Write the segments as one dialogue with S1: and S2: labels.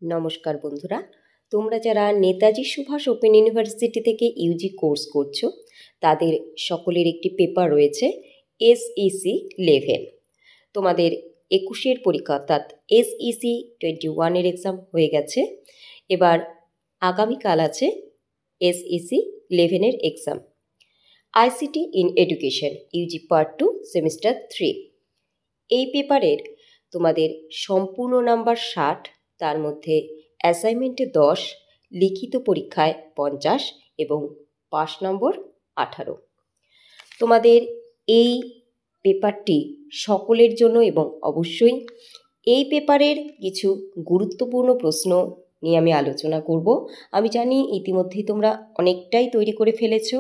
S1: নমস্কার বন্ধুরা, তোমরা যারা নেতাজি সুভাষ ওপেন ইউনিভার্সিটি থেকে ইউজি কোর্স করছো তাদের সকলের একটি পেপার রয়েছে SEC লেভেল। তোমাদের 21-এর পরীক্ষা অর্থাৎ SEC 21-এর এক্সাম হয়ে গেছে। এবার আগামীকাল আছে SEC 11-এর exam. ICT in education UG part 2 semester 3। এই পেপারের তোমাদের সম্পূর্ণ নাম্বার 60, তার মধ্যে অ্যাসাইনমেন্টে 10, লিখিত পরীক্ষায় 50 এবং পাস নম্বর 18। তোমাদের এই পেপারটি সকলের জন্য এবং অবশ্যই এই পেপারের কিছু গুরুত্বপূর্ণ প্রশ্ন নিয়ে আমি আলোচনা করব। আমি জানি ইতিমধ্যেই তোমরা অনেকটাই তৈরি করে ফেলেছো,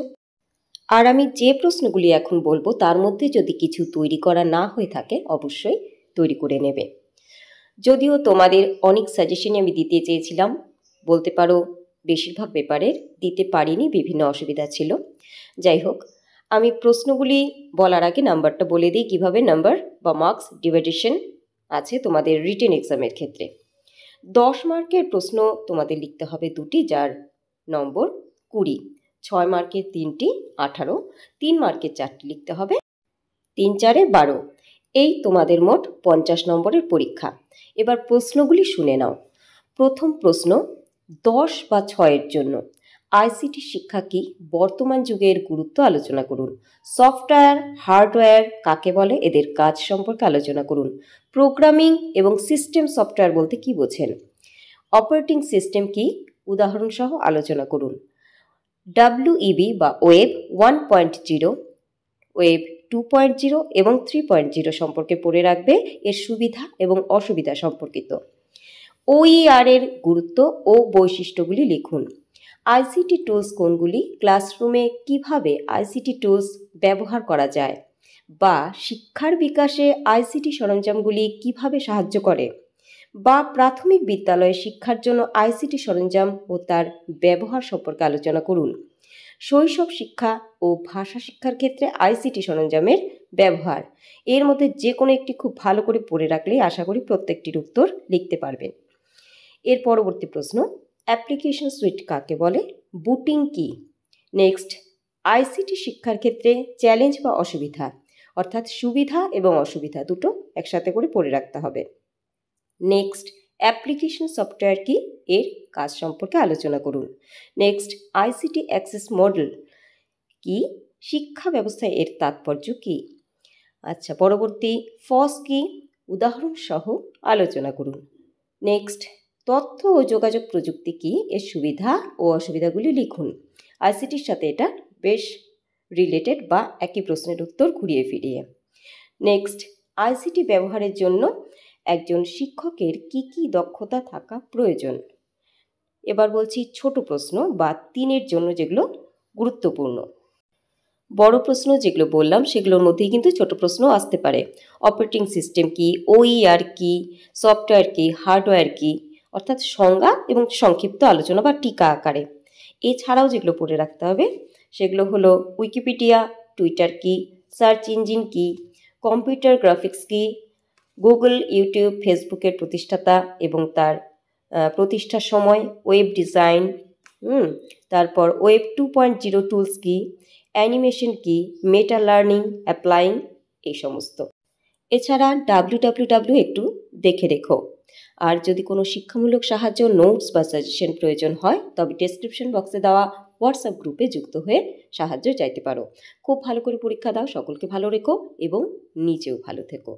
S1: আর আমি যে প্রশ্নগুলি এখন বলবো তার মধ্যে যদি কিছু তৈরি করা না হয়ে থাকে অবশ্যই তৈরি করে নেবে। যদিও তোমাদের অনেক সাজেশনই আমি দিতে চেয়েছিলাম, বলতে পারো বেশিরভাগ পেপারের দিতে পারিনি, বিভিন্ন অসুবিধা ছিল। যাই হোক, আমি প্রশ্নগুলি বলার আগে নাম্বারটা বলে দিই কিভাবে নাম্বার বা মার্কস ডিভাইডেশন আছে তোমাদের রিটেন এক্সামের ক্ষেত্রে। 10 মার্কের প্রশ্ন তোমাদের লিখতে হবে 2টি, যার নম্বর 20। 6 মার্কের 3টি 18, 3 মার্কের 4টি লিখতে হবে, 3 4 12। এই তোমাদের মোট 50 নম্বরের পরীক্ষা। এবার প্রশ্নগুলি শুনে নাও। প্রথম প্রশ্ন, 10 বা 6-এর জন্য আইসিটি শিক্ষা কি, বর্তমান যুগের গুরুত্ব আলোচনা করুন। সফটওয়্যার হার্ডওয়্যার কাকে বলে, এদের কাজ সম্পর্কে আলোচনা করুন। প্রোগ্রামিং এবং সিস্টেম সফটওয়্যার বলতে কি বোঝেন। অপারেটিং সিস্টেম কি, উদাহরণ সহ আলোচনা করুন। WEB বা ওয়েব 1.0, ওয়েব 2.0 এবং 3.0 সম্পর্কে পড়ে রাখবে, এর সুবিধা এবং অসুবিধা সম্পর্কিত। OER এর গুরুত্ব ও বৈশিষ্ট্যগুলি লিখুন। আইসিটি টুলস কোনগুলি, ক্লাসরুমে কিভাবে আইসিটি টুলস ব্যবহার করা যায়, বা শিক্ষার বিকাশে আইসিটি সরঞ্জামগুলি কিভাবে সাহায্য করে, বা প্রাথমিক বিদ্যালয়ে শিক্ষার জন্য আইসিটি সরঞ্জাম ও তার ব্যবহার সম্পর্কে আলোচনা করুন। শৈশব শিক্ষা ও ভাষা শিক্ষার ক্ষেত্রে আইসিটি সরঞ্জামের ব্যবহার, এর মধ্যে যে কোনো একটি খুব ভালো করে পড়ে রাখলেই আশা করি প্রত্যেকটির উত্তর লিখতে পারবেন। এর পরবর্তী প্রশ্ন, অ্যাপ্লিকেশন সুইট কাকে বলে, বুটিং কি। নেক্সট, আইসিটি শিক্ষার ক্ষেত্রে চ্যালেঞ্জ বা অসুবিধা, অর্থাৎ সুবিধা এবং অসুবিধা দুটো একসাথে করে পড়ে রাখতে হবে। নেক্সট, অ্যাপ্লিকেশন সফটওয়্যার কি, এর কাজ সম্পর্কে আলোচনা করুন। নেক্সট, আইসিটি অ্যাক্সেস মডেল কি, শিক্ষা ব্যবস্থায় এর তাৎপর্য কি। আচ্ছা, পরবর্তী, ফস কি, উদাহরণ সহ আলোচনা করুন। নেক্সট, তথ্য ও যোগাযোগ প্রযুক্তি কি, এর সুবিধা ও অসুবিধাগুলি লিখুন। আইসিটির সাথে এটা বেশ রিলেটেড বা একই প্রশ্নের উত্তর ঘুরিয়ে ফিরিয়ে। নেক্সট, আইসিটি ব্যবহারের জন্য একজন শিক্ষকের কি কি দক্ষতা থাকা প্রয়োজন। এবার বলছি ছোট প্রশ্ন বা 3-এর জন্য যেগুলো গুরুত্বপূর্ণ। বড় প্রশ্ন যেগুলো বললাম সেগুলোর মধ্যেই কিন্তু ছোট প্রশ্ন আসতে পারে। অপারেটিং সিস্টেম কি, OER কি, সফটওয়্যার কি, হার্ডওয়্যার কি, অর্থাৎ সংজ্ঞা এবং সংক্ষিপ্ত আলোচনা বা টিকা আকারে। এছাড়াও যেগুলো পড়ে রাখতে হবে সেগুলো হলো উইকিপিডিয়া, টুইটার কি, সার্চ ইঞ্জিন কি, কম্পিউটার গ্রাফিক্স কি, গুগল, ইউটিউব, ফেসবুকের প্রতিষ্ঠাতা এবং তার প্রতিষ্ঠার সময়, ওয়েব ডিজাইন, তারপর ওয়েব 2.0 টুলস কি, অ্যানিমেশন কি, মেটা লার্নিং, অ্যাপ্লাইং, এই সমস্ত। এছাড়া www একটু দেখে রেখো। আর যদি কোনো শিক্ষামূলক সাহায্য, নোটস বা সাজেশন প্রয়োজন হয় তবে ডেসক্রিপশন বক্সে দেওয়া হোয়াটসঅ্যাপ গ্রুপে যুক্ত হয়ে সাহায্য চাইতে পারো। খুব ভালো করে পরীক্ষা দাও, সকলকে ভালো রেখো এবং নিজেও ভালো থেকো।